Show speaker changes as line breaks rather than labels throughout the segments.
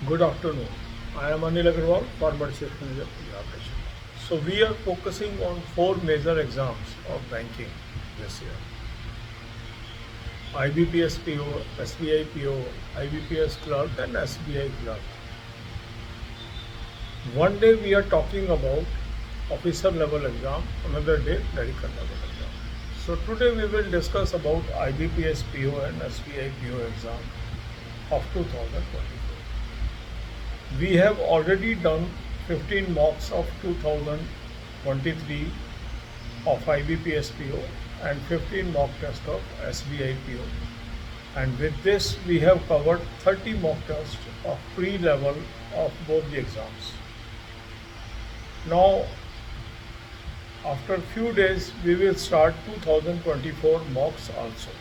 Good afternoon. I am Anil Agarwal, former Chief Manager, Punjab National. So we are focusing on four major exams of banking this year: IBPS PO, SBI PO, IBPS Clerk, and SBI Clerk. One day we are talking about officer level exam, another day clerical level exam. So today we will discuss about IBPS PO and SBI PO exam of 2024. We have already done 15 mocks of 2023 of IBPS PO and 15 mock tests of SBI PO. And with this, we have covered 30 mock tests of pre-level of both the exams. Now, after few days, we will start 2024 mocks also.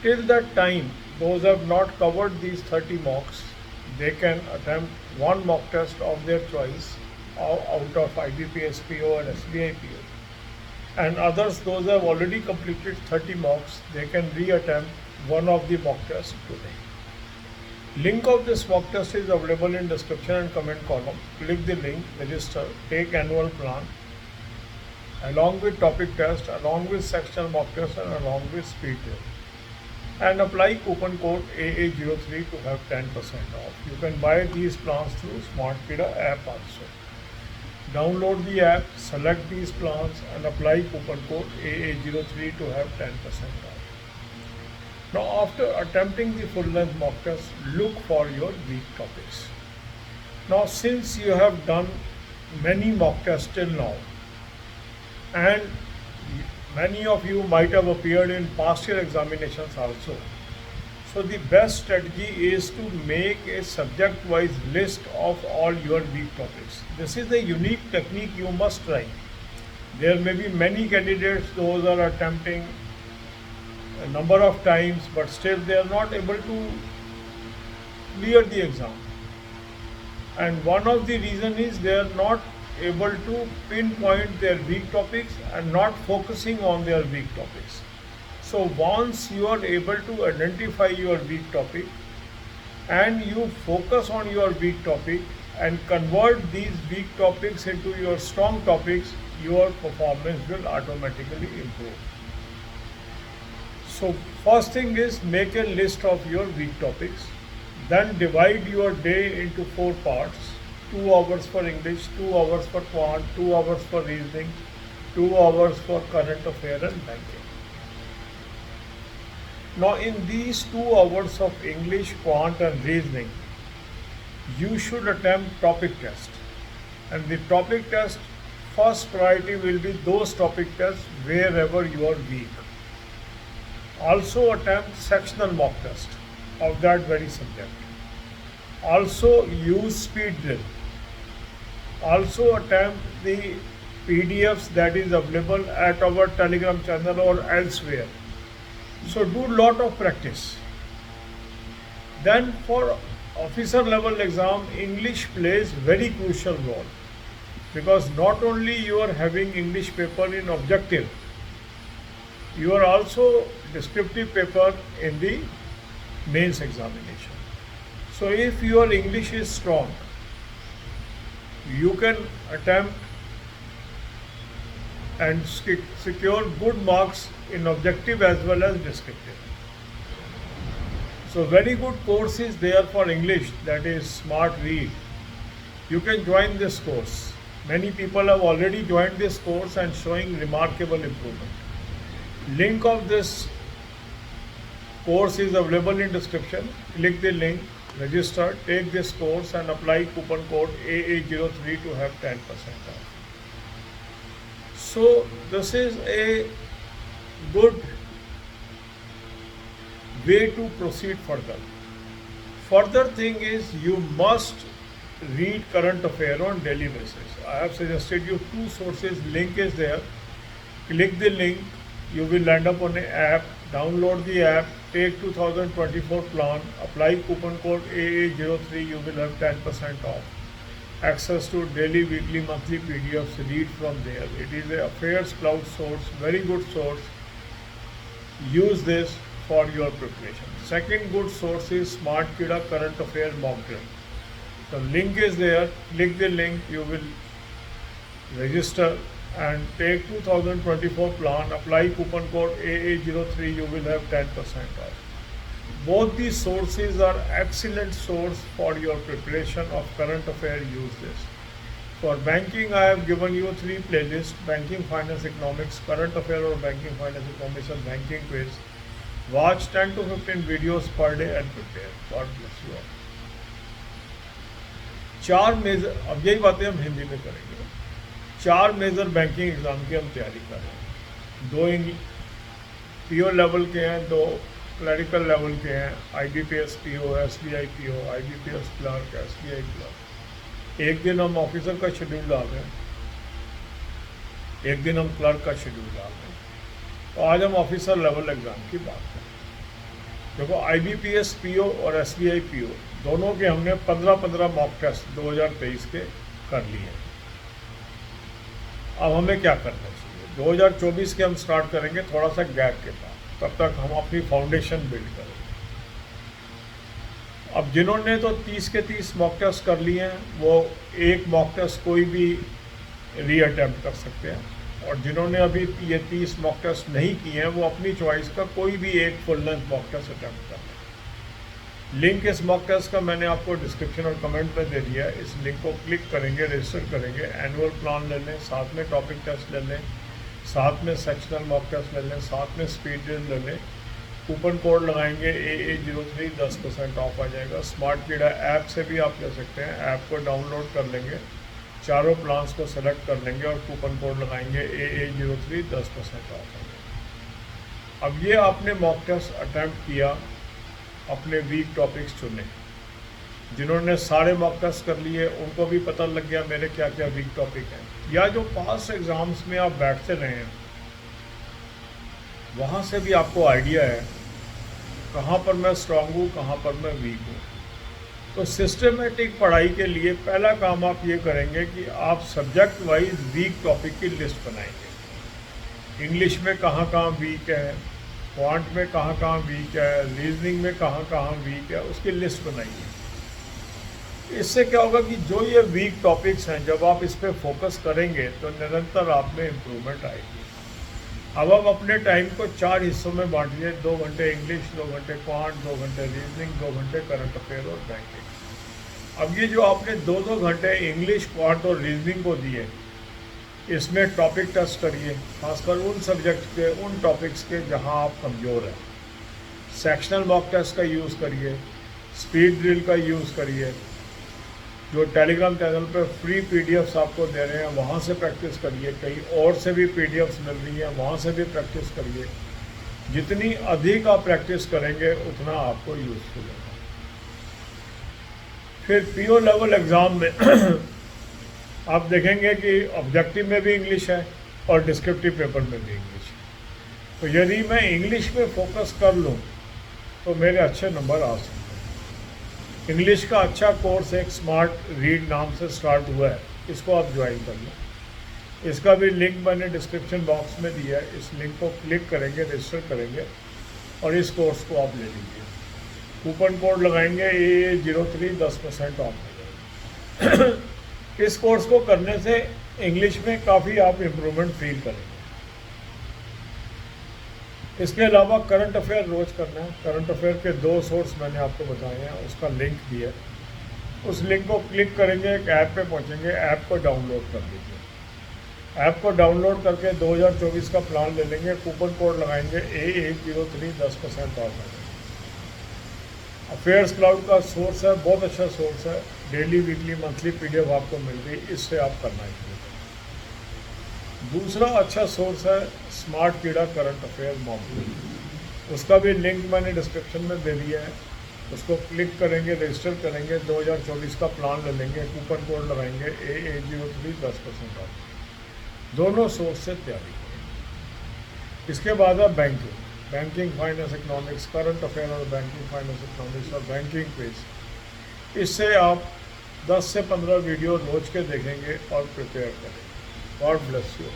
Till that time, those who have not covered these 30 mocks, they can attempt one mock test of their choice out of IBPS PO and SBI PO. And others, those who have already completed 30 mocks, they can re-attempt one of the mock tests today. Link of this mock test is available in description and comment column. Click the link, register, take annual plan, along with topic test, along with sectional mock test, and along with speed test. And apply coupon code AA03 to have 10% off. You can buy these plans through SmartPida app also. Download the app, select these plans, and apply coupon code AA03 to have 10% off. Now, after attempting the full length mock test, look for your weak topics. Now, since you have done many mock tests till now, and many of you might have appeared in past year examinations also. So the best strategy is to make a subject-wise list of all your weak topics. This is a unique technique you must try. There may be many candidates, those are attempting a number of times, but still they are not able to clear the exam. And one of the reason is they are not able to pinpoint their weak topics and not focusing on their weak topics. So once you are able to identify your weak topic and you focus on your weak topic and convert these weak topics into your strong topics, your performance will automatically improve. So first thing is make a list of your weak topics, then divide your day into four parts: 2 hours for English, 2 hours for quant, 2 hours for reasoning, 2 hours for current affair and banking. Now in these 2 hours of English, quant and reasoning, you should attempt topic test. And the topic test, first priority will be those topic tests wherever you are weak. Also attempt sectional mock test of that very subject. Also use speed drill. Also attempt the PDFs that is available at our Telegram channel or elsewhere. So do lot of practice. Then for officer level exam, English plays very crucial role, because not only you are having English paper in objective, you are also descriptive paper in the mains examination. So if your English is strong, you can attempt and secure good marks in objective as well as descriptive. So very good course is there for English, that is Smart Read. You can join this course. Many people have already joined this course and showing remarkable improvement. Link of this course is available in description. Click the link, register, take this course and apply coupon code AA03 to have 10% off. So this is a good way to proceed further. Further thing is you must read current affair on daily basis. I have suggested you 2 sources, link is there. Click the link, you will land up on an app, download the app, take 2024 plan, apply coupon code AA03, you will have 10% off. Access to daily, weekly, monthly PDFs, read from there. It is a Affairs Cloud source, very good source. Use this for your preparation. Second good source is Smart Kida Current Affair Mock Drill. The link is there. Click the link. You will register and take 2024 plan. Apply coupon code AA03. You will have 10% off. Both these sources are excellent source for your preparation of current affair. Use this. For banking, I have given you 3 playlists: banking, finance, economics, current affair or banking, finance, economics and banking quiz. Watch 10 to 15 videos per day and prepare. God bless you all. 4 major, अब यही बातें हम हिंदी में करेंगे। 4 major banking exam की हम तैयारी कर रहे हैं। 2 पीओ लेवल के हैं, 2 क्लरिकल लेवल के हैं, IBPS PO, SBI PO, IBPS clerk, SBI clerk. एक दिन हम ऑफिसर का शेड्यूल डाल रहे हैं, एक दिन हम क्लर्क का शेड्यूल डाल रहे हैं। तो आज हम ऑफिसर लेवल एग्ज़ाम की बात करें। देखो, IBPS PO और SBI PO दोनों के हमने 15-15 मॉक टेस्ट 2023 के कर लिए। अब हमें क्या करना चाहिए? 2024 के हम स्टार्ट करेंगे थोड़ा सा गैप के बाद, तब तक हम अपनी फाउंडेशन बिल्ड करेंगे। अब जिन्होंने तो 30 के 30 मॉक टेस्ट कर लिए हैं, वो एक मॉक टेस्ट कोई भी रीअटेम्प्ट कर सकते हैं, और जिन्होंने अभी ये 30 मॉक टेस्ट नहीं किए हैं, वो अपनी चॉइस का कोई भी एक full length mock test attempt कर लें। लिंक इस मॉक टेस्ट का मैंने आपको डिस्क्रिप्शन और कमेंट में दे दिया है। इस लिंक को क्लिक करेंगे, रजिस्टर करेंगे, एनुअल प्लान ले लें, साथ में टॉपिक टेस्ट ले लें, साथ में सेक्शनल मॉक टेस्ट ले लें, साथ में स्पीड ड्रिल ले लें। कूपन कोड लगाएंगे AA03, 10% ऑफ आ जाएगा। स्मार्ट कीड़ा ऐप से भी आप ले सकते हैं, ऐप को डाउनलोड कर लेंगे, चारों प्लान्स को सेलेक्ट कर लेंगे और कूपन कोड लगाएंगे AA03, 10% ऑफ आ जाएगा। अब ये आपने मॉक टेस्ट अटैम्प्ट किया, अपने वीक टॉपिक्स चुने। जिन्होंने सारे मॉक टेस्ट कर लिए उनको भी पता लग गया मेरे क्या क्या वीक टॉपिक हैं, या जो पास्ट एग्ज़ाम्स में आप बैठते रहे हैं वहाँ से भी आपको आइडिया है कहाँ पर मैं स्ट्रांग हूँ, कहाँ पर मैं वीक हूँ। तो सिस्टमेटिक पढ़ाई के लिए पहला काम आप ये करेंगे कि आप सब्जेक्ट वाइज वीक टॉपिक की लिस्ट बनाएंगे। इंग्लिश में कहाँ कहाँ वीक है, क्वांट में कहाँ कहाँ वीक है, रीजनिंग में कहाँ कहाँ वीक है, उसकी लिस्ट बनाइए। इससे क्या होगा कि जो ये वीक टॉपिक्स हैं, जब आप इस पर फोकस करेंगे तो निरंतर आप में इम्प्रूवमेंट आएगी। अब आप अपने टाइम को 4 हिस्सों में बांटिए: 2 घंटे इंग्लिश, 2 घंटे क्वांट, 2 घंटे रीजनिंग, 2 घंटे करंट अफेयर और बैंकिंग। अब ये जो आपने 2-2 घंटे इंग्लिश, क्वांट और रीजनिंग को दिए, इसमें टॉपिक टेस्ट करिए, खासकर उन सब्जेक्ट के, उन टॉपिक्स के जहां आप कमज़ोर हैं। सेक्शनल मॉक टेस्ट का यूज़ करिए, स्पीड ड्रिल का यूज़ करिए, जो टेलीग्राम चैनल पर फ्री पीडीएफ्स आपको दे रहे हैं वहाँ से प्रैक्टिस करिए, कहीं और से भी पीडीएफ्स मिल रही हैं वहाँ से भी प्रैक्टिस करिए। जितनी अधिक आप प्रैक्टिस करेंगे उतना आपको यूज़फुल होगा। फिर पीओ लेवल एग्ज़ाम में आप देखेंगे कि ऑब्जेक्टिव में भी इंग्लिश है और डिस्क्रिप्टिव पेपर में भी इंग्लिश है। तो यदि मैं इंग्लिश में फोकस कर लूँ तो मेरे अच्छे नंबर आ सकते हैं। इंग्लिश का अच्छा कोर्स एक स्मार्ट रीड नाम से स्टार्ट हुआ है, इसको आप ज्वाइन कर लें। इसका भी लिंक मैंने डिस्क्रिप्शन बॉक्स में दिया है। इस लिंक को क्लिक करेंगे, रजिस्टर करेंगे और इस कोर्स को आप ले लीजिए। कूपन कोड लगाएंगे AA03, 10% ऑफ हो जाएगा। इस कोर्स को करने से इंग्लिश में काफ़ी आप इम्प्रूवमेंट फील करेंगे। इसके अलावा करंट अफेयर रोज़ करना है। करंट अफेयर के 2 सोर्स मैंने आपको बताए हैं, उसका लिंक दिया है। उस लिंक को क्लिक करेंगे, एक ऐप पे पहुंचेंगे, ऐप को डाउनलोड कर लीजिए। ऐप को डाउनलोड करके 2024 का प्लान ले लेंगे, कूपन कोड लगाएंगे AA03, 10% ऑफ है। अफेयर्स क्लाउड का सोर्स है, बहुत अच्छा सोर्स है। डेली, वीकली, मंथली पीडीएफ आपको मिल रही, इससे आप करना चाहिए। दूसरा अच्छा सोर्स है स्मार्ट कीड़ा करंट अफेयर मॉक ड्रिल। उसका भी लिंक मैंने डिस्क्रिप्शन में दे दिया है। उसको क्लिक करेंगे, रजिस्टर करेंगे, 2024 का प्लान ले लेंगे, कूपन कोड लगाएंगे AA03, 10% ऑफ। दोनों सोर्स से तैयारी करेंगे। इसके बाद है banking, finance, economics, current affair और बैंकिंग, फाइनेंस, इकोनॉमिक्स और बैंकिंग क्विज। इससे आप 10 से 15 वीडियो रोज के देखेंगे और प्रिपेयर करेंगे। God bless you.